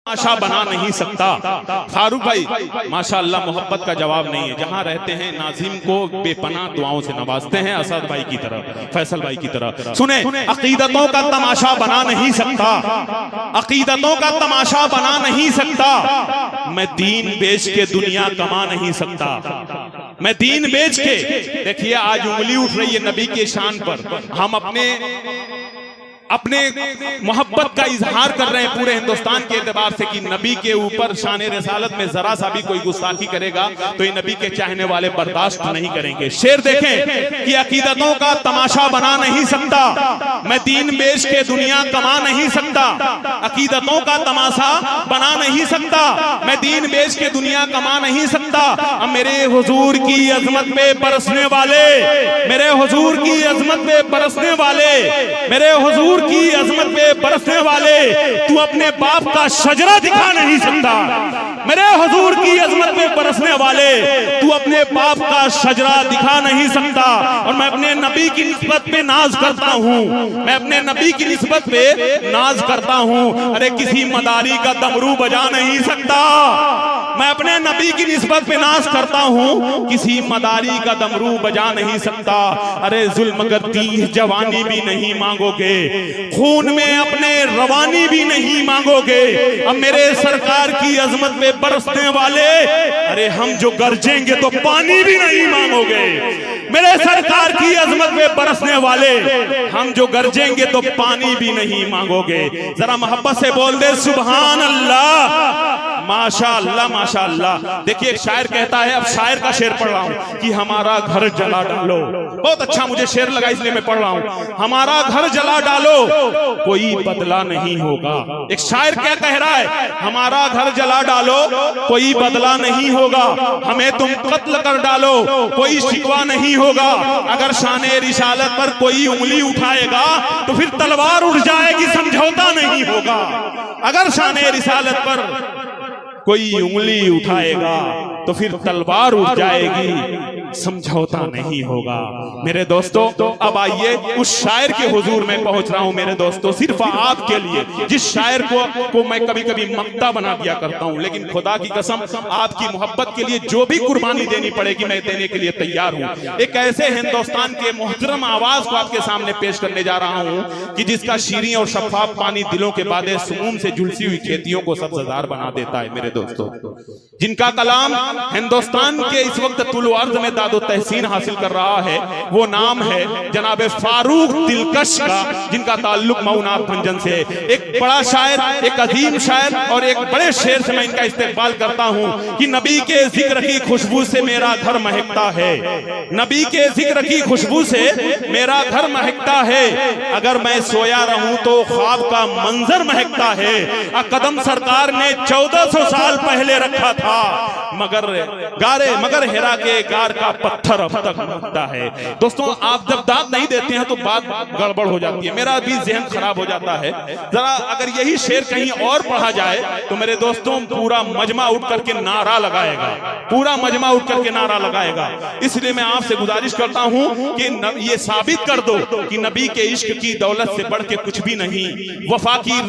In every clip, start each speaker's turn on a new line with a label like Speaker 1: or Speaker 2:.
Speaker 1: तमाशा बना नहीं सकता। फारूक भाई माशाअल्लाह मोहब्बत का जवाब नहीं है। जहां रहते हैं नाजिम को बेपनाह दुआओं से नवाजते हैं, असद भाई की तरह, फैसल भाई की तरह। सुने, अकीदतों का तमाशा बना नहीं सकता, अकीदतों का तमाशा बना नहीं सकता। मैं दीन बेच के दुनिया कमा नहीं सकता, मैं दीन बेच के। देखिए आज उंगली उठ रही है नबी के शान पर। हम अपने मोहब्बत का इजहार कर रहे हैं पूरे हिंदुस्तान के एतबार से कि नबी के ऊपर शान रिसालत में जरा सा भी कोई गुस्ताखी करेगा तो ये नबी के चाहने वाले बर्दाश्त नहीं करेंगे। शेर देखें कि अकीदतों का तमाशा बना नहीं सकता, मैं दीन बेच के दुनिया कमा नहीं सकता। अकीदतों का तमाशा बना नहीं सकता, मैं दीन बेच के दुनिया कमा नहीं सकता। अब मेरे हुजूर की अजमत पे बरसने वाले, मेरे हुजूर की अजमत पे बरसने वाले, मेरे हुजूर की अजमत पे बरसने वाले, तू अपने बाप का शजरा दिखा नहीं सकता। मेरे हुजूर की अजमत पे बरसने वाले, तू अपने बाप का शजरा दिखा नहीं सकता। और मैं अपने नबी की निस्बत पे नाज करता हूँ, मैं अपने नबी की निस्बत पे नाज करता हूँ। अरे किसी मदारी का दमरू बजा नहीं सकता, मैं अपने नबी की निस्बत पे नाज करता हूँ, किसी मदारी का दमरू बजा नहीं सकता। अरे जुल्म करती जवानी भी नहीं मांगोगे, खून में अपने रवानी भी नहीं मांगोगे। अब मेरे सरकार की अजमत पे बरसने वाले, अरे हम जो गरजेंगे तो पानी भी नहीं मांगोगे। मेरे सरकार की अजमत पे बरसने वाले, हम जो गरजेंगे तो पानी भी नहीं मांगोगे। जरा मोहब्बत से बोल दे सुभान अल्लाह, माशाअल्लाह माशाअल्लाह। देखिए एक शायर कहता है, अब शायर का शेर पढ़ रहा हूं कि हमारा घर जला डालो। बहुत अच्छा मुझे शेर लगा इसलिए मैं पढ़ रहा हूं। हमारा घर जला डालो कोई बदला नहीं होगा। एक शायर क्या कह रहा है, हमारा घर जला डालो कोई बदला नहीं होगा, हमें तुम कत्ल कर डालो कोई शिकवा नहीं होगा। अगर शाने रिसालत पर कोई उंगली उठाएगा तो फिर तलवार उठ जाएगी, समझौता नहीं होगा। अगर शाने रिसालत पर कोई उंगली उठाएगा तो फिर तलवार उठ जाएगी, समझौता नहीं होगा। मेरे दोस्तों अब आइए उस शायर के हुजूर में पहुंच रहा हूं मेरे दोस्तों, सिर्फ आपके लिए, जिस शायर को मैं कभी कभी मक्ता बना दिया करता हूं, लेकिन खुदा की कसम आपकी मोहब्बत के लिए जो भी कुर्बानी देनी पड़ेगी मैं देने के लिए तैयार हूं। एक ऐसे हिंदुस्तान के मोहतरम आवाज को आपके सामने पेश करने जा रहा हूं कि जिसका शीरी और शफाफ पानी दिलों के बादे सुकून से झुलसी हुई खेतियों को सब्ज़दार बना देता है। मेरे दोस्तों जिनका कलाम हिंदुस्तान के इस वक्त तुल अर्ज में दादो तहसीन हासिल कर रहा है, वो नाम है जनाब फारूक दिलकश का, जिनका ताल्लुक मऊनाथ भंजन से। एक बड़ा शायर, एक अजीम शायर और एक बड़े शेर से मैं इनका इस्तेकबाल करता हूं कि नबी के जिक्र की खुशबू से मेरा घर महकता है, नबी के जिक्र की खुशबू से मेरा घर महकता है। अगर मैं सोया रहूं तो ख्वाब का मंजर महकता है। कदम सरकार ने 1400 साल पहले रखा था, मगर हेरा के गार का पत्थर अब तक महकता है। दोस्तों आप जब दाद नहीं देते हैं तो बात गड़बड़ हो जाती है, मेरा भी जहन खराब हो जाता है। जरा अगर यही शेर कहीं और पढ़ा जाए तो मेरे दोस्तों पूरा मजमा उठ करके नारा लगाएगा, पूरा मजमा उठ करके नारा लगाएगा। इसलिए मैं आपसे गुजारिश करता हूं कि ये साबित कर दो कि नबी के इश्क की दौलत से बढ़ के कुछ भी नहीं, वफा की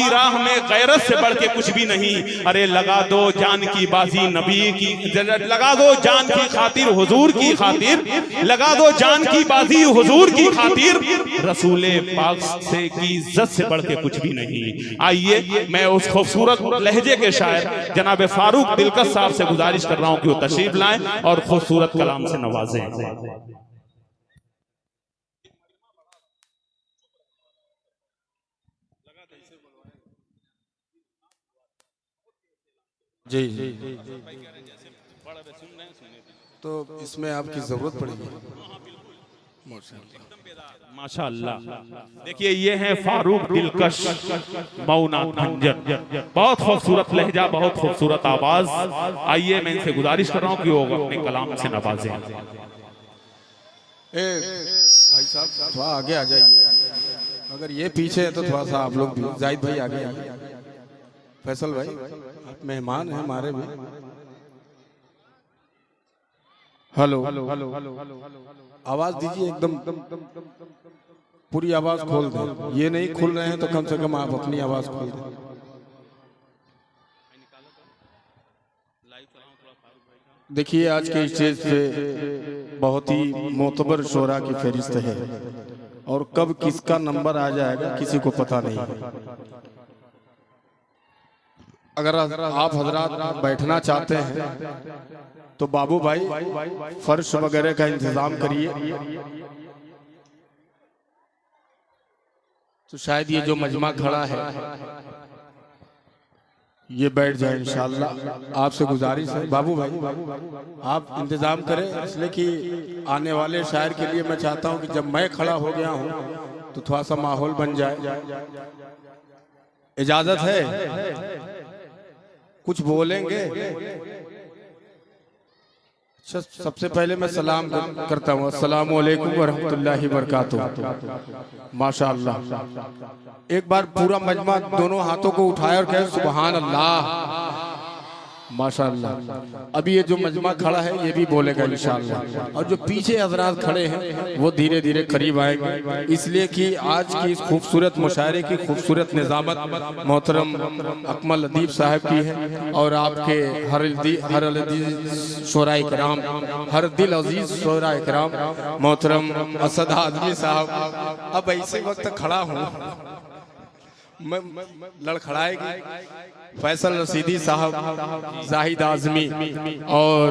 Speaker 1: राह में गैरत से बढ़ के कुछ भी नहीं। अरे लगा दो जान की बाजी नबी की, लगा दो जान की खातिर हुजूर की खातिर, लगा दो जान की बाजी हुजूर की खातिर, रसूले पाक से की इज्जत से बढ़ के कुछ भी नहीं। आइए मैं उस खूबसूरत लहजे के शायर जनाब फारूक दिलकश साहब से गुजारिश कर रहा हूं कि वो तशरीफ लाएं और खूबसूरत कलाम से नवाजें।
Speaker 2: जी तो इसमें आपकी जरूरत पड़ेगी।
Speaker 1: माशाअल्लाह। देखिए ये है फारूक दिलकश मऊनाथ भंजन, बहुत खूबसूरत लहजा, बहुत खूबसूरत आवाज। आइए मैं इनसे गुजारिश कर रहा हूँ कि वो अपने कलाम से नवाजें।
Speaker 2: भाई साहब थोड़ा आगे आ जाइए, अगर ये पीछे है तो थोड़ा सा आप लोग भी। जाहिद भाई आगे आइए, फैसल भाई आप मेहमान हैं हमारे भी। हेलो, आवाज दीजिए एकदम पूरी आवाज खोल दें। ये नहीं खुल रहे हैं तो कम से कम आप अपनी आवाज खोल दें। देखिए आज के स्टेज पे बहुत ही मोतबर शोरा की फहरिस्त है और कब किसका नंबर आ जाएगा किसी को पता नहीं। अगर आप हजरात बैठना चाहते हैं तो बाबू भाई फर्श वगैरह का इंतजाम करिए, तो शायद ये जो मजमा खड़ा है ये बैठ जाए इंशाल्लाह। आपसे गुजारिश है बाबू भाई आप इंतजाम करें, इसलिए कि आने वाले शायर के लिए मैं चाहता हूं कि जब मैं खड़ा हो गया हूं तो थोड़ा सा माहौल बन जाए। इजाजत है? कुछ बोलेंगे? सबसे पहले मैं सलाम करता हूँ, अस्सलामु अलैकुम वरहमतुल्लाहि वबरकातुहू। माशाअल्लाह। एक बार पूरा मजमा दोनों हाथों को उठाए और कहे सुभान अल्लाह, माशाअल्लाह। अभी ये जो मजमा खड़ा है ये भी बोलेगा इंशाअल्लाह, और जो पीछे हजरात खड़े हैं वो धीरे धीरे करीब आएंगे, इसलिए कि आज की इस खूबसूरत मुशायरे की खूबसूरत निजामत मोहतरम अकमल अदीब साहब की है, और आपके हर अजीज शोराए किराम, हर दिल अजीज शोराए किराम मोहतरम असद आदमी साहब। अब ऐसे वक्त खड़ा हूँ, मैं लड़खड़ाएगी फैसल रशीदी साहब, जाहिद आजमी और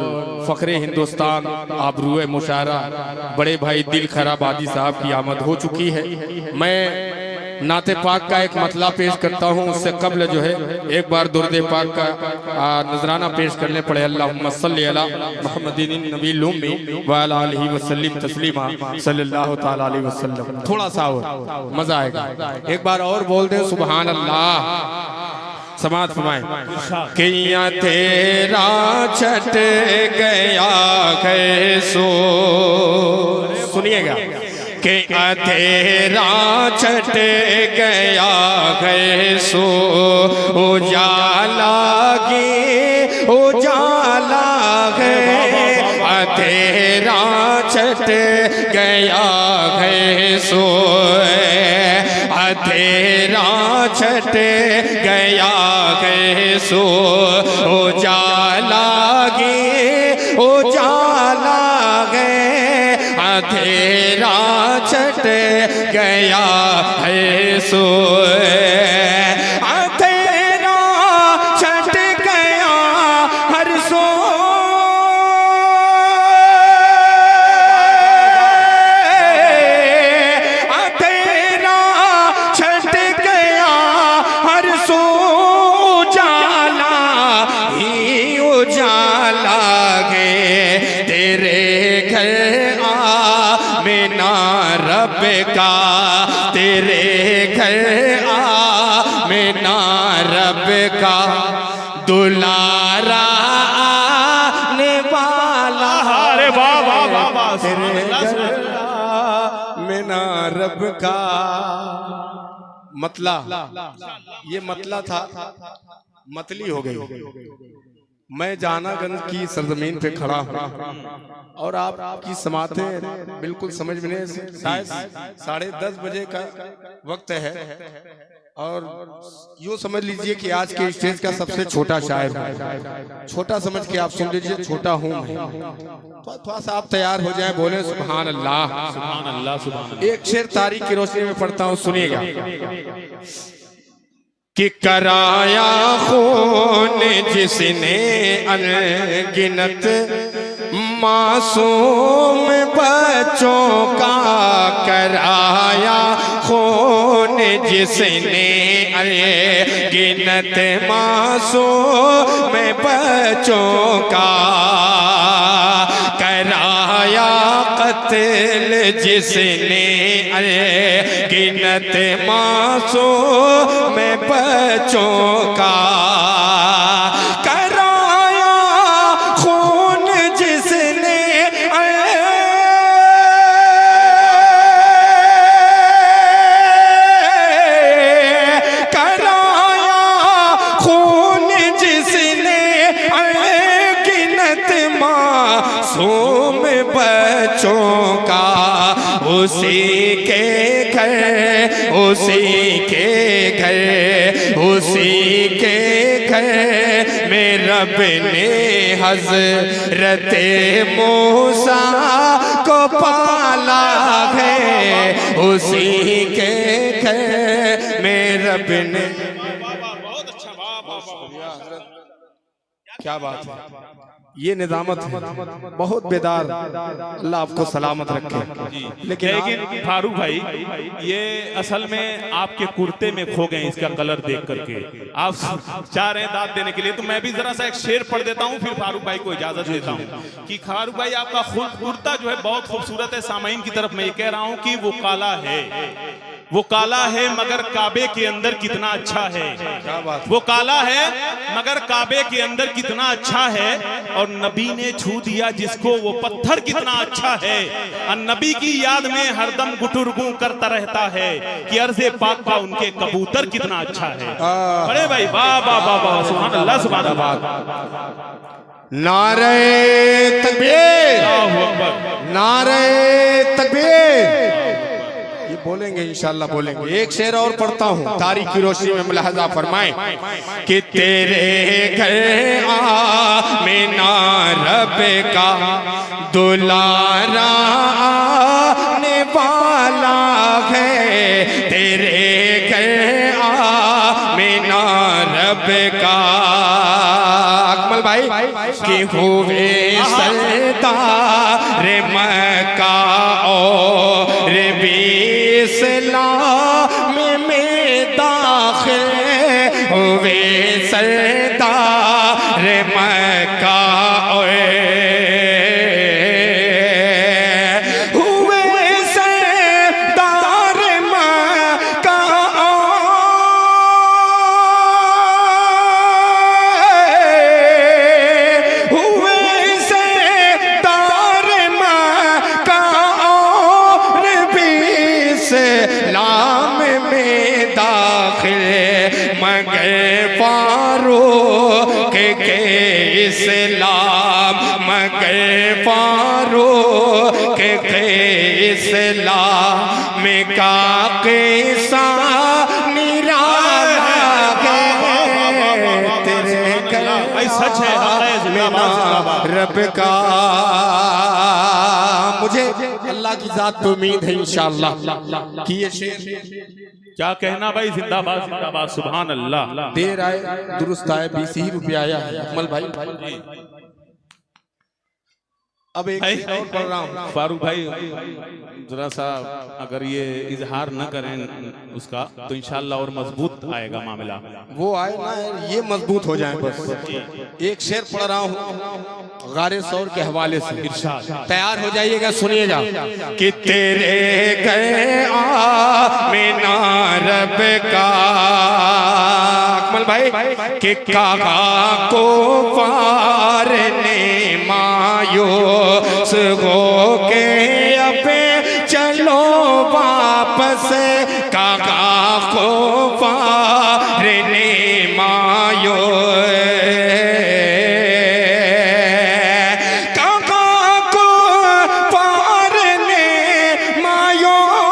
Speaker 2: फखरे हिंदुस्तान आबरूए मुशायरा बड़े भाई दिल खराबादी साहब की आमद हो चुकी है। मैं नाते पाक का एक मतला पेश करता हूँ, उससे कबल जो है एक बार दुर्दे पाक का नजराना पेश करने पड़े। अल्लाहुम्मा सल्ली अला मुहम्मदिन नबील उम्मी व अला आलिहि वसल्लम तस्लीमा सल्लल्लाहु तआला अलैहि वसल्लम। थोड़ा सा और मजा आएगा, एक बार और बोल दें सुभान अल्लाह। समाज फरमाए किया तेरा छट गया कैसो, सुनिएगा कि तेरा छट गया कैसो, उजाला गे उजाला है, तेरा छट गया कैसो, तेरा छट गया कैसो, उजाला गे उजाला गे, तेरा छट गया है सो, तेरा छट गया हर सो, तेरा छट गया हर सो, उजाला ही उजाला गे, तेरे घर आ मेना रब का, तेरे घर आ मेना रब का, दुलारा आने वाला,
Speaker 1: अरे वाह वाह वाह वाह,
Speaker 2: तेरे घर आ मेना रब का। मतला, ये मतला था, मतली हो गई। मैं जहानागंज की सरजमीन पे खड़ा हूँ और आपकी समातें बिल्कुल समझ में नहीं, शायद 10:30 बजे का वक्त है, और यूँ समझ लीजिए कि आज के स्टेज का सबसे छोटा शायर है। छोटा समझ के आप सुन लीजिए, छोटा हूँ मैं, तो थोड़ा सा आप तैयार हो जाएं, बोले सुभान अल्लाह।
Speaker 1: सुभान अल्लाह सुभान अल्लाह।
Speaker 2: एक शेर तारीख की रोशनी में पढ़ता हूँ, सुनिएगा कि कराया खून जिसने अनगिनत मासूम बच्चों का, कराया खून जिसने अनगिनत मासूम बच्चों का, कराया कत्ल जिसने अनगिनत मासूम बच्चों का, कराया खून जिसने कराया खून जिसने अनगिनत मासूम बच्चों का, उसी के घर उसी के घर उसी के के घर में रब ने हजरत मूसा को पाला है, उसी के घर में रब ने। क्या बात है, ये निजामत है, बहुत बेदार। अल्लाह आपको सलामत रखे।
Speaker 1: लेकिन फारूक भाई, ये असल में आपके कुर्ते में खो गए इसका कलर देख करके। आप चाह रहे हैं दाद देने के लिए, तो मैं भी जरा सा एक शेर पढ़ देता हूँ, फिर फारूक भाई को इजाजत देता हूँ कि फारूक भाई आपका कुर्ता जो है बहुत खूबसूरत है। सामाइन की तरफ मैं ये कह रहा हूँ कि वो काला है, वो काला है मगर काबे के अंदर कितना अच्छा है। वो काला है मगर काबे के अंदर कितना अच्छा है, और नबी ने छू दिया जिसको वो पत्थर कितना अच्छा है। और नबी की याद में हरदम गुटुरगू करता रहता है कि अर्ज़े पाक का उनके कबूतर कितना अच्छा है। अरे भाई वाह वाह वाह वाह, सुभान अल्लाह सुभान अल्लाह।
Speaker 2: नारे तकबीर, नारे तकबीर। ये बोलेंगे इंशाल्लाह बोलेंगे। एक शेर और पढ़ता हूँ, तारीख की रोशनी में मुलाहजा फरमाएं कि तेरे घर आमिना रब का दुलारा आने वाला है, तेरे घर आमिना रब का। अकमल भाई कि हुए सरदार मक्का और इस्लाम में दाखिल हुए सरदार मक्का और हुए सरदार मक्का हुए सरदार मक्का और इस्लाम में दाखिल मगर फारूक के इस्लाम, मगर फारूक के इस्लाम का किस्सा निराला है। तेरे
Speaker 1: भाई सच है,
Speaker 2: रब का। मुझे अल्लाह की जात पे उम्मीद है इंशाअल्लाह कि ये शेर
Speaker 1: क्या कहना भाई, जिंदाबाद जिंदाबाद, सुभान अल्लाह।
Speaker 2: देर आए दुरुस्त आए, 20 ही रुपया आया है अकमल भाई। अब एक और पढ़ रहा हूँ
Speaker 1: फारूक भाई, जरा सा अगर ये इजहार न करें उसका तो इंशाल्लाह और मजबूत आएगा मामला।
Speaker 2: वो आए ना, ये मजबूत हो जाए बस। एक शेर पढ़ रहा हूँ गारे सौर के हवाले से, इरशाद। तैयार हो जाइएगा, सुनिएगा कि तेरे गए आमिना रब का। अकमल भाई कि काका को पार ने मायूस हो के अब चलो वापस, काका को पार ने मायूस, काका को पार ने मायूस,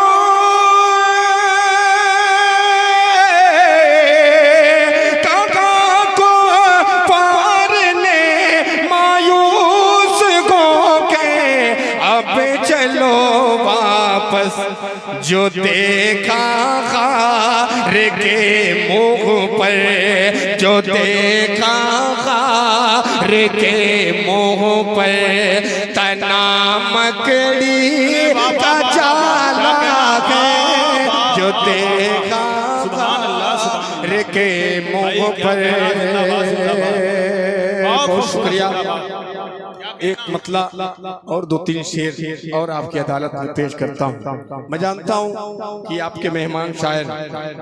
Speaker 2: काका को पार ने मायूस हो के अब चलो वापस, जो देखा खार के मुंह पर, जो देखा खार के मुंह पर तना मकड़ी का जाला है, जो देखा खार के मुंह पर। बहुत शुक्रिया। एक मतला और 2-3 शेर और आपकी अदालत में पेश करता हूँ। मैं जानता हूँ कि आपके मेहमान शायर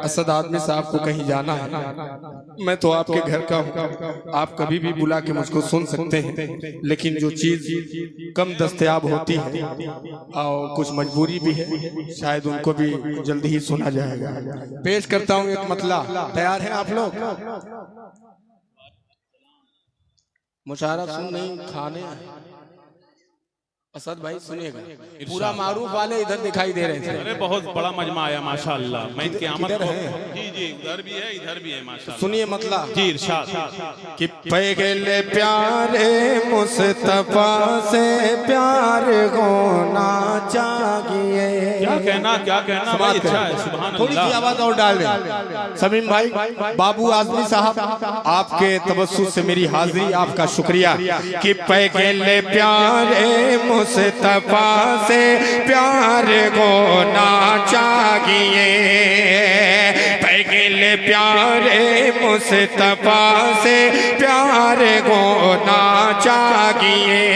Speaker 2: असद आदमी साहब को कहीं जाना है, मैं तो आपके घर का हूँ, आप कभी भी बुला के मुझको सुन सकते हैं, लेकिन जो चीज़ कम दस्तयाब होती है और कुछ मजबूरी भी है, शायद उनको भी जल्दी ही सुना जाएगा। पेश करता हूँ एक मतला। तैयार हैं आप लोग? मुशायरा सुन नहीं, खाने असद भाई सुनिएगा, पूरा मारूफ वाले इधर दिखाई दे रहे थे।
Speaker 1: अरे बहुत बड़ा मजमा आया माशाअल्लाह। मैं इनके आमद को जी जी उधर भी है इधर भी है माशाअल्लाह।
Speaker 2: सुनिए मतलब
Speaker 1: जी इरशाद
Speaker 2: कि पैगले प्यारे मुस्तफा से प्यार होना चाहिए।
Speaker 1: क्या कहना भाई, अच्छा है सुभान
Speaker 2: थोड़ी सी
Speaker 1: अल्लाह।
Speaker 2: आवाज और डाल दें। समीम भाई, बाबू आजमी साहब, आपके तवज्जुह से मेरी हाजिरी, आपका शुक्रिया। कि पैगले प्यारे मुस्तफा से प्यार होना चाहिए, पैगले प्यारे मुस्तफा से प्यार होना चाहिए।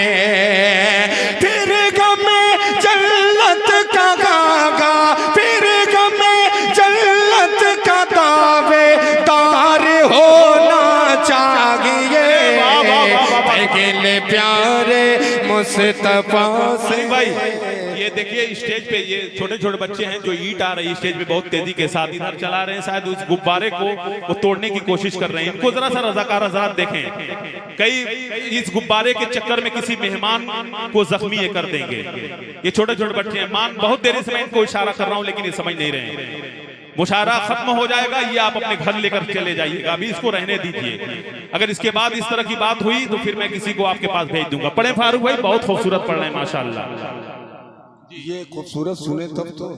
Speaker 2: फिर गमे जन्नत का गागा, फिर गमे जन्नत का दावेदार होना चाहिए, पैगले प्यारे मुस्तफा से।
Speaker 1: भाई ये देखिए स्टेज पे ये छोटे छोटे बच्चे हैं जो ईंट आ रही है स्टेज पे बहुत तेजी के साथ इधर चला रहे हैं, शायद उस गुब्बारे को वो तोड़ने की कोशिश कर रहे हैं। इनको जरा सा रजाकार हजरात देखें, कई इस गुब्बारे के चक्कर में किसी मेहमान को जख्मी ये कर देंगे। ये छोटे छोटे बच्चे हैं, बहुत देरी से मैं इनको इशारा कर रहा हूँ लेकिन ये समझ नहीं रहे हैं। मुशायरा खत्म हो जाएगा, ये आप अपने घर लेकर चले जाइएगा, अभी इसको रहने दीजिए। अगर इसके बाद इस तरह की बात हुई तो फिर मैं किसी को आपके पास भेज दूंगा। पढ़े फारूक भाई, बहुत खूबसूरत पढ़ रहे हैं माशाअल्लाह।
Speaker 2: ये खूबसूरत सुने तब तो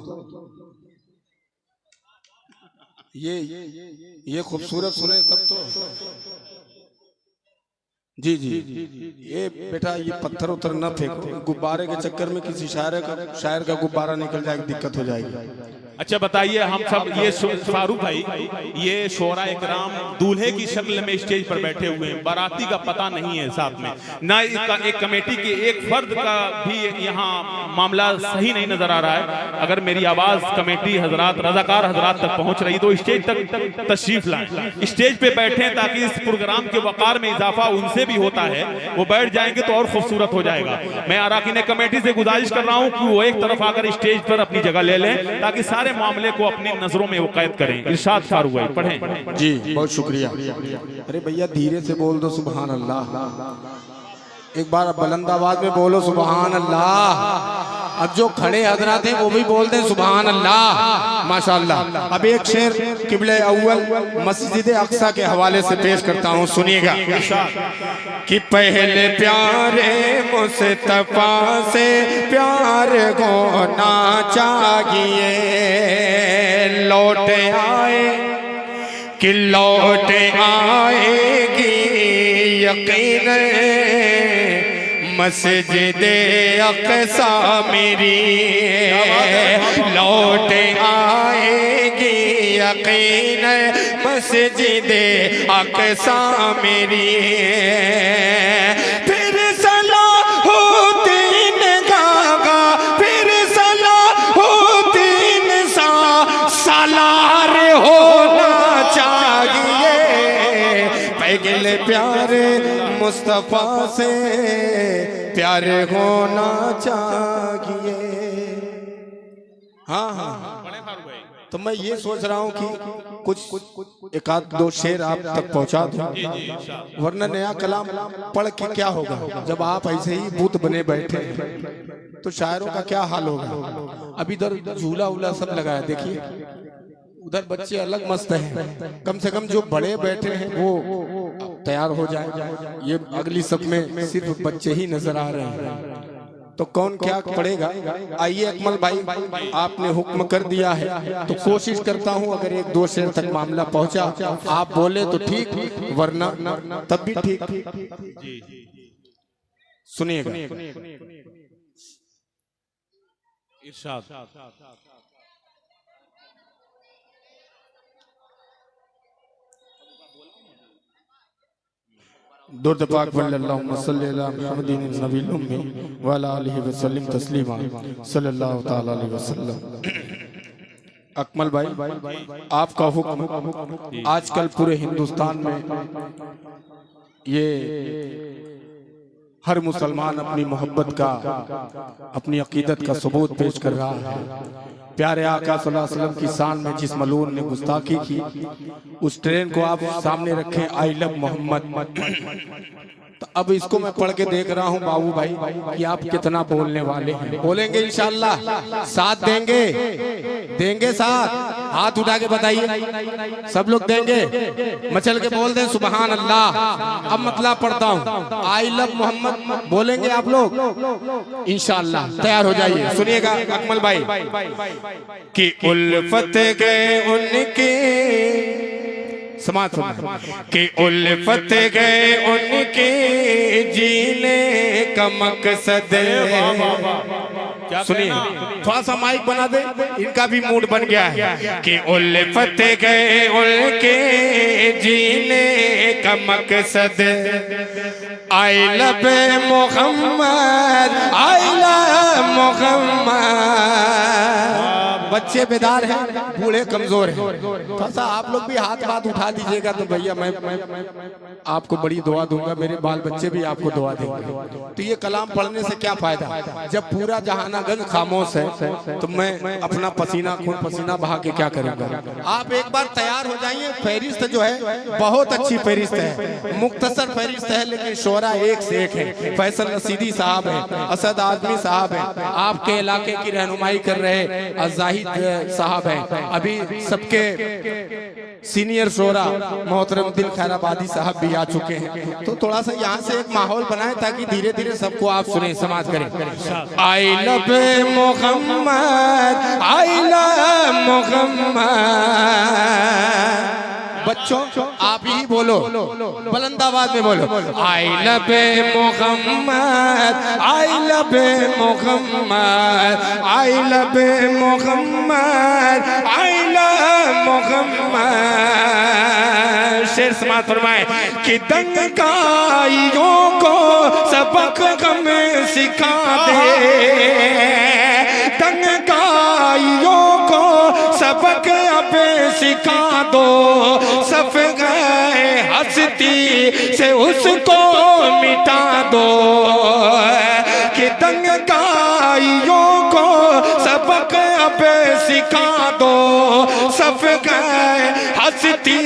Speaker 2: ये खूबसूरत सुने तब तो जी जी ये बेटा ये पत्थर उतर न फेंको, गुब्बारे के चक्कर में किसी शायर का गुब्बारा निकल जाएगा, दिक्कत हो जाएगी।
Speaker 1: अच्छा बताइए, हम सब ये फारूक भाई ये शोरा इकराम दूल्हे की शक्ल में स्टेज पर बैठे हुए हैं, बाराती का पता नहीं है साथ में, ना एक कमेटी के एक फर्द का भी यहाँ मामला सही नहीं नजर आ रहा है। अगर मेरी आवाज कमेटी हजरात, रजाकार हजरात तक पहुंच रही तो स्टेज तक तशरीफ लाएं, स्टेज पे बैठे ताकि इस प्रोग्राम के वकार में इजाफा उनसे भी होता है, वो बैठ जाएंगे तो और खूबसूरत हो जाएगा। मैं अराकीन कमेटी से गुजारिश कर रहा हूँ कि वो एक तरफ आकर स्टेज पर अपनी जगह ले लें ताकि सारे मामले को अपनी नजरों में वो कैद करें। इरशाद फारूक भाई पढ़ें।
Speaker 2: जी बहुत शुक्रिया। अरे भैया धीरे से बोल दो सुभान अल्लाह, एक बार बुलंद आवाज में बोलो सुभान अल्लाह। अब जो खड़े हजरात हैं वो भी बोल दें सुभान अल्लाह माशाअल्लाह। अब एक शेर किबले अव्वल मस्जिद अक्सा के हवाले से पेश करता हूँ, सुनिएगा। कि पहले प्यारे मुस्तफा से प्यार होना चाहिए, लौट आए कि लौट आएगी यकीन मस्जिद अक्सा मेरी, लौट आएगी यकीन मस्जिद अक्सा मेरी। फिर सलाहुद्दीन गागा, फिर सलाहुद्दीन सालार होना चाहिए, पैगले प्यारे मुस्तफा से प्यार होना चाहिए। हाँ हाँ तो मैं ये सोच रहा हूँ कि कुछ एक आध दो शेर आप तक पहुँचा दूं, वरना नया कलाम पढ़ के क्या होगा। जब आप ऐसे ही बूत बने बैठे तो शायरों का क्या हाल होगा। अब इधर झूला उला सब लगाया, देखिए उधर बच्चे अलग मस्त हैं, कम से कम जो बड़े बैठे हैं वो तैयार हो जाए। ये अगली सब में सिर्फ बच्चे ही नजर आ रहे हैं, तो कौन क्या पढ़ेगा। आइए अकमल भाई, आपने हुक्म कर दिया है तो कोशिश करता हूं अगर एक दो शेर तक मामला पहुंचा, आप बोले तो ठीक, वरना तब भी ठीक। सुनिएगा।
Speaker 1: इरशाद।
Speaker 2: दुर्द पाक वल्लल्लाहु सल्ली अला मुहम्मदिन नबील उम्मी व अला आलिहि वसल्लम तस्लीमा सल्लल्लाहु तआला अलैहि वसल्लम। अकमल भाई आपका हुक्म, आजकल पूरे हिंदुस्तान में ये हर मुसलमान अपनी मोहब्बत का, अपनी अकीदत का सबूत पेश कर रहा है। प्यारे आका सल्लल्लाहु अलैहि वसल्लम की शान में जिस मलून ने गुस्ताखी की, उस ट्रेन को आप सामने रखें, आई लव मोहम्मद। तो अब इसको मैं पढ़ के देख रहा हूँ बाबू भाई कि आप कितना बोलने वाले हैं। बोलेंगे इंशाअल्लाह, साथ देंगे, देंगे साथ, हाथ उठा के बताइए, सब लोग देंगे, मचल के बोल दें सुबहान अल्लाह। अब मतलब पढ़ता हूँ, आई लव मोहम्मद, बोलेंगे आप लोग इंशाअल्लाह। तैयार हो जाइए, सुनिएगा अकमल भाई कि उल्फत के उनकी समाज कि उल्फत गए उनके जीने का मकसद। सुनिए, थोड़ा सा माइक बना दे, इनका भी मूड बन गया है कि उल्फत गए उनके जीने का मकसद। I love Mohammad, I love Mohammad. बच्चे बेदार हैं, बूढ़े कमजोर हैं, थोड़ा सा आप लोग भी हाथ बात उठा दीजिएगा तो भैया मैं आपको बड़ी दुआ दूंगा, मेरे बाल बच्चे भी आपको दुआ देंगे। तो ये कलाम पढ़ने से क्या फायदा जब पूरा जहानागंज खामोश है, तो मैं अपना पसीना खून पसीना बहा के क्या करूंगा। आप एक बार तैयार हो जाइए। फहरिस्त जो है बहुत अच्छी फहरिस्त है, मुख्तसर फहरिस्त है, लेकिन शोरा एक से एक है। फैसल रसीदी साहब है, असद आदमी साहब है, आपके इलाके की रहनुमाई कर रहे अजाहिद साहब हैं, अभी सबके सीनियर शोरा मोहतरम दिल खैराबादी साहब भी आ चुके हैं। तो थोड़ा सा यहाँ से एक माहौल बनाए ताकि धीरे धीरे सबको आप सुने, समाज करें। I love Mohammad, I love Mohammad. बच्चों आप ही बोलो, बुलंद आवाज में बोलो, I love Mohammad, I love Mohammad, I love Mohammad, I love Mohammad. शेर समाज फरमाए कि दंगाइयों को सबक हमें सिखा दे, दंगाइयों को सबक अब सिखा दो, सफ गए हस्ती से उसको मिटा दो। कि दंगाइयों को सबक अब सिखा दो, सफ गए हस्ती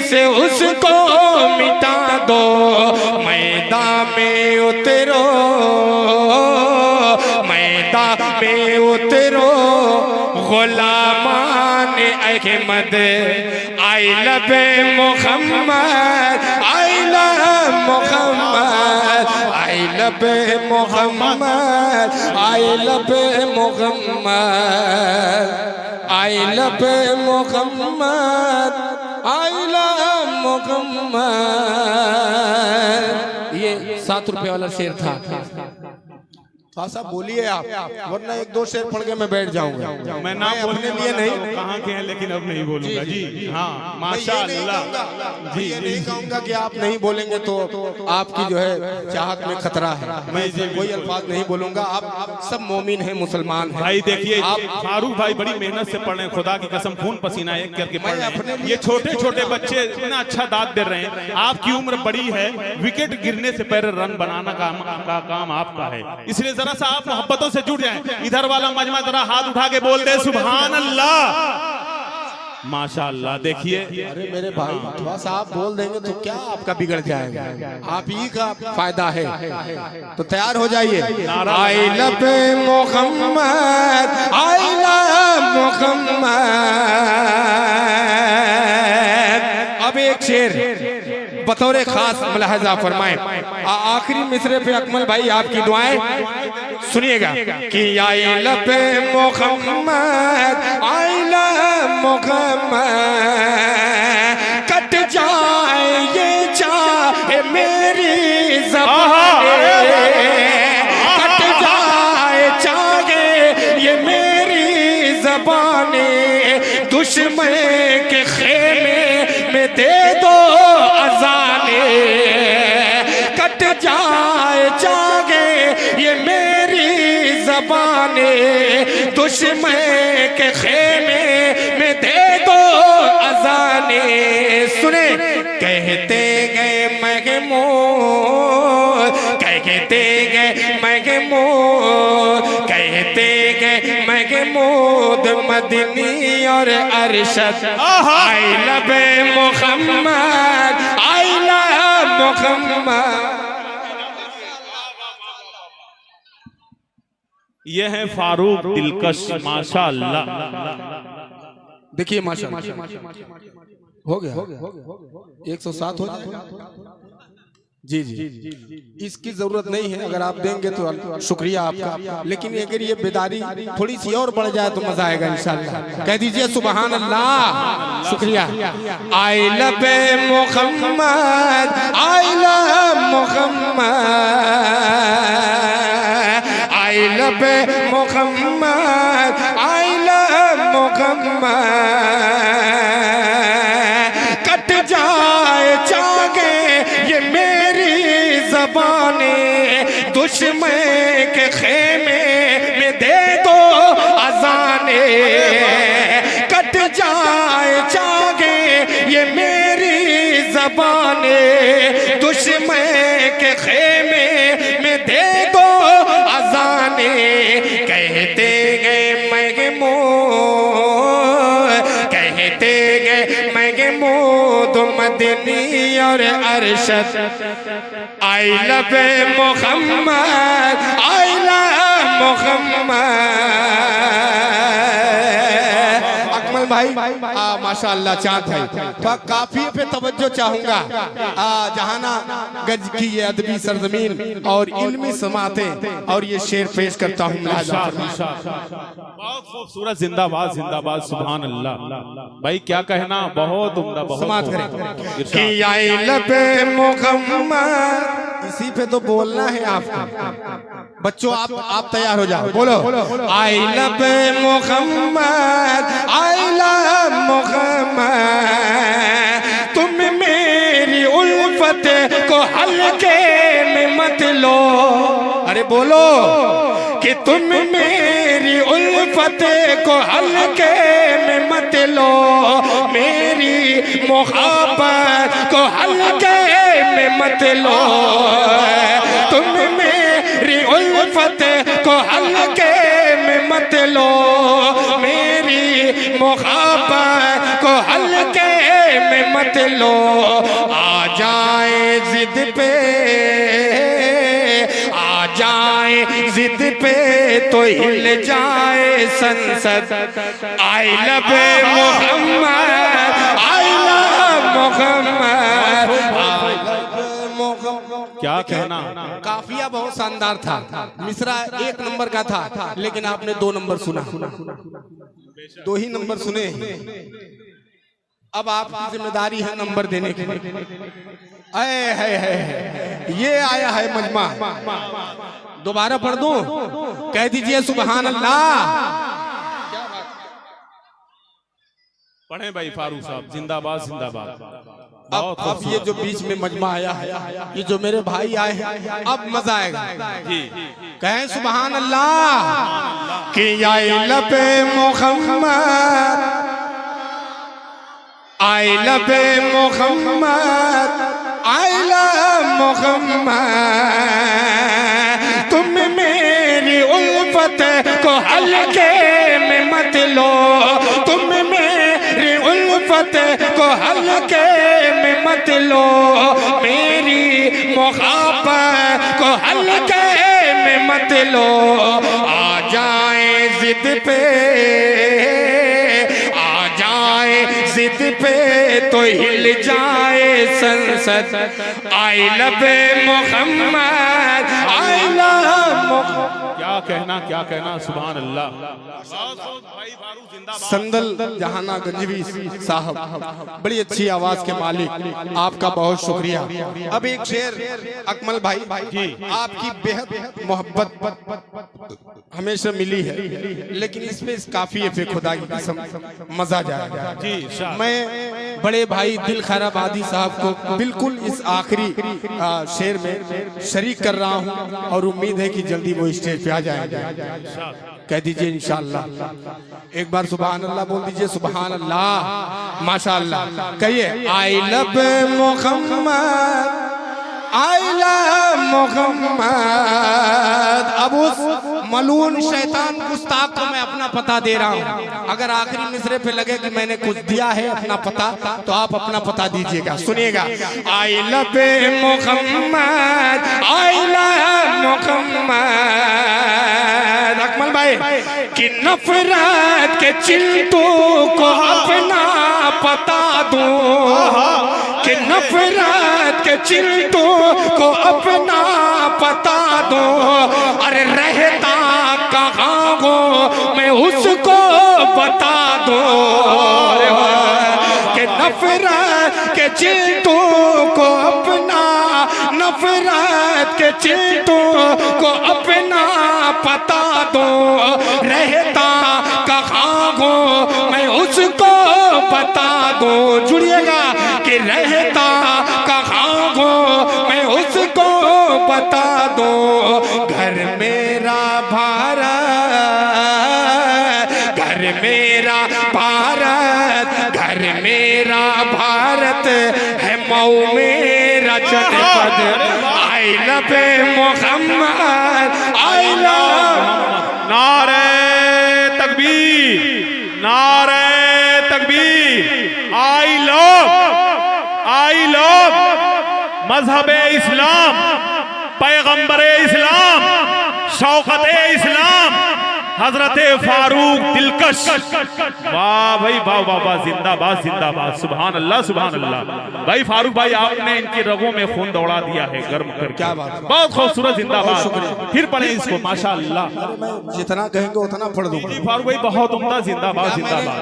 Speaker 2: से उसको मिटा दो। मैदान में उतरो, मैदान में उतरो गुलामान Ahmad. I love Mohammad, I love Mohammad, I love Mohammad, I love Mohammad, I love Mohammad, I love Mohammad. ये 7 रुपए वाला शेर था। थोड़ा सा बोलिए आप, वरना एक दो शेर पढ़ के मैं बैठ जाऊंगा।
Speaker 1: मैं ना बोलने लिए नहीं, कहाँ के हैं, लेकिन अब नहीं बोलूंगा जी। हाँ माशाअल्लाह जी,
Speaker 2: ये नहीं कहूंगा कि आप नहीं बोलेंगे तो आपकी जो है चाहत में खतरा है। मैं कोई अल्फाज नहीं बोलूंगा। आप सब मोमिन हैं, मुसलमान हैं।
Speaker 1: भाई देखिए, आप फारूक भाई बड़ी मेहनत से पढ़ रहे हैं, खुदा की कसम खून पसीना एक करके पढ़ रहे हैं। ये छोटे छोटे बच्चे इतना अच्छा दाद दे रहे हैं। आपकी उम्र बड़ी है, विकेट गिरने से पहले रन बनाना का काम आपका है, इसलिए जरा सा आप मोहब्बतों से जुड़ जाएं। इधर वाला मजमा जरा हाथ उठा के बोल दे सुभान अल्लाह, माशाअल्लाह। देखिए,
Speaker 2: अरे मेरे भाई थोड़ा सा आप बोल देंगे तो क्या आपका बिगड़ जाएगा, आप ही का फायदा है। तो तैयार हो जाइए। I love Mohammad, I love Mohammad. अब एक शेर बतौर खास मुलाहजा फरमाएं। आखिरी मिसरे पे अकमल भाई आपकी दुआएं सुनिएगा कि I love Mohammad, I love Mohammad. कट जाए ये चाहे मेरी ज़बान, कट जाए चाहे ये मेरी ज़बान, दुश्मन के खेमे में दे दो अज़ाने। कट जाए चाहे ये मेरी ज़बाने, दुश्मन के खेमे में दे दो अज़ाने। सुने कहते गए महमूद, कह कहते गए महमूद, कहते गए महमूद मदनी और Arshad, I love Mohammad, I love Mohammad.
Speaker 1: ये है फारूक दिलकश, माशाअल्लाह।
Speaker 2: देखिए माशाअल्लाह हो गया 107 हो जाएगा। जी जी, इसकी जरूरत नहीं है, अगर आप देंगे तो शुक्रिया आपका, लेकिन अगर ये बेदारी थोड़ी सी और बढ़ जाए तो मजा आएगा इंशाल्लाह। कह दीजिए सुभान अल्लाह, शुक्रिया। I love Mohammad, I love Mohammad, I love Mohammad, I love Mohammad. कट जाए चागे ये मेरी ज़बाने, दुश्मन के खेमे में दे दो अज़ाने। कट जाए चागे ये मेरी ज़बाने, दुश्मन के खेमे में दे दो अज़ाने। कहते गए महमूद, कहते गए महमूद मदनी और Arshad, I love Mohammad, I love Mohammad. Akmal भाई माशाअल्लाह चाँद भाई, तो काफिये पे तवज्जो चाहूंगा। जहाना गज की ये अदबी सरजमीन और इल्मी समातें और ये शेर पेश करता हूँ।
Speaker 1: बहुत खूबसूरत, जिंदाबाद जिंदाबाद, सुभान अल्लाह। भाई क्या कहना, बहुत उम्दा, बहुत
Speaker 2: समात करें कि आई लव मोहम्मद। इसी पे तो बोलना है आपको। बच्चों आप तैयार हो जाओ, बोलो I love Mohammad, I love Mohammad. तुम मेरी उल्फत को हल्के में मत लो, अरे बोलो कि तुम मेरी उल्फत को हल्के में मत लो, मेरी मोहब्बत को हल्के में मत लो। तुम मेरी उल्फत को हल्के में मत लो, मेरी मोहब्बत को हल्के में मत लो। आ जाए जिद पे, आ जाए जिद पे तो हिल जाए संसद। I love Mohammad, I love Mohammad.
Speaker 1: क्या कहना।
Speaker 2: काफिया बहुत शानदार था, मिसरा 1 नंबर का था, लेकिन आपने 2 नंबर सुना, 2 ही नंबर सुने। अब आपकी जिम्मेदारी है नंबर देने की। है ये आया है मजमा, दोबारा पढ़ दूं? कह दीजिए सुभान अल्लाह।
Speaker 1: पढ़े भाई फारूक साहब, जिंदाबाद जिंदाबाद।
Speaker 2: अब ये जो बीच में मजमा आया है, ये जो मेरे भाई आए हैं, अब मजा आएगा। कहें सुभान अल्लाह कि I love Mohammad, I love Mohammad, I love Mohammad. तुम मेरी उल्फत को हल्के में मत लो, तुम मेरी उल्फत को हल्के में मत लो, मेरी मोहब्बत को हल्के में मत लो। आ जाए जिद पे, आ जाए जिद पे तो हिल जाए संसद। I love Mohammad, I love Mohammad.
Speaker 1: क्या कहना, सुभान अल्लाह।
Speaker 2: संदल जहाना गंजवी साहब, बड़ी अच्छी आवाज के मालिक, आपका बहुत शुक्रिया। अब एक शेर अकमल भाई, आपकी बेहद मोहब्बत हमेशा मिली है, लेकिन इसमें इस काफिये पे खुदा की कसम मजा जाएगा। मैं बड़े भाई दिल खैराबादी साहब को बिल्कुल इस आखिरी शेर में शरीक कर रहा हूँ, और उम्मीद है कि जल्दी वो स्टेज पे आ जाएंगे। कह दीजिए इंशाअल्लाह। एक बार सुभान अल्लाह बोल दीजिए, सुभान अल्लाह, माशाअल्लाह। कहिए I love Mohammad, I love Mohammad. अब उस मलून शैतान गुस्ताख को मैं अपना पता दे रहा हूँ। अगर आखिरी मिसरे पे लगे कि मैंने कुछ दिया है अपना पता, तो आप अपना पता दीजिएगा। सुनिएगा, I love Mohammad, I love Mohammad. Akmal भाई कि नफरत के चिंतों को अपना पता दो, कि नफरत के चिंतों को अपना पता दो। अरे रहता कहाँ हो मैं उसको बता दो, कि नफरत के चिंतों को अपना, नफरत के चिंतों को अपना पता दो। रहता कहाँ हो मैं उसको बता दो। जुड़िएगा कि रहता कहाँ हो मैं उसको बता दो। घर मेरा भारत, घर मेरा भारत, घर मेरा भारत है मऊ मेरा जनपद। I love Mohammad, I love.
Speaker 1: नारे तकबीर, नारे तकबीर। आई लव मजहबे इस्लाम, पैगंबरे इस्लाम, शौकते इस्लाम, हजरते फारूक दिलकश। वाह भाई वाह वाह वाह, जिंदाबाद जिंदाबाद, सुभान अल्लाह सुभान अल्लाह। भाई फारूक भाई आपने इनकी रगों में खून दौड़ा दिया है गर्म कर। क्या बात, बहुत खूबसूरत, जिंदाबाद। फिर पढ़े इसको माशाअल्लाह।
Speaker 2: जितना कहेंगे उतना पढ़ दूंगा।
Speaker 1: फारूक भाई बहुत उम्दा, जिंदाबाद जिंदाबाद।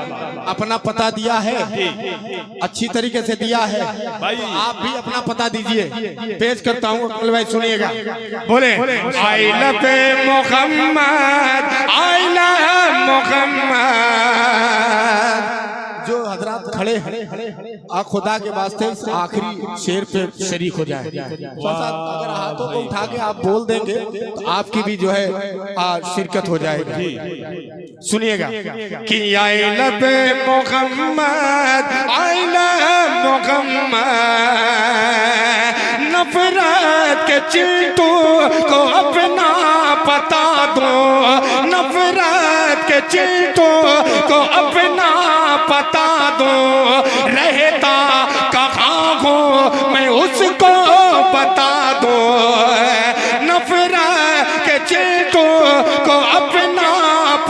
Speaker 2: अपना पता दिया है, अच्छी तरीके से दिया है
Speaker 1: भाई।
Speaker 2: आप भी अपना पता दीजिए। पेश करता हूँ अकमल भाई, सुनिएगा। बोले I love Mohammad, I love Mohammad. जो हजरात खड़े हैं आप खुदा के वास्ते इस आखिरी शेर पे शरीक हो जाए। अगर हाथों को उठा के आप बोल देंगे तो आपकी भी जो है शिरकत हो जाएगी। सुनिएगा कि I love Mohammad, I love Mohammad. नफरत के चिंतों को अपना पता दो, नफरत के चिंतों को अपना पता दो। रहता कहाँ हो मैं उसको बता दो। नफरत के चिंतों को अपना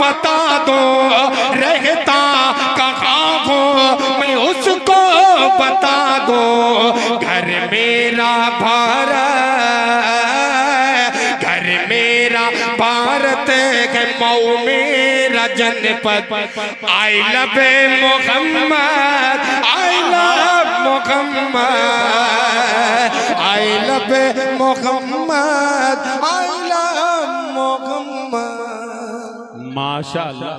Speaker 2: पता दो। रहता कहाँ हो मैं उसको बता दो। घर मेरा भारत, घर मेरा भारत है मऊ मेरा जनपद। I love Mohammad, I love Mohammad, I love Mohammad, I love Mohammad.
Speaker 1: माशाअल्लाह।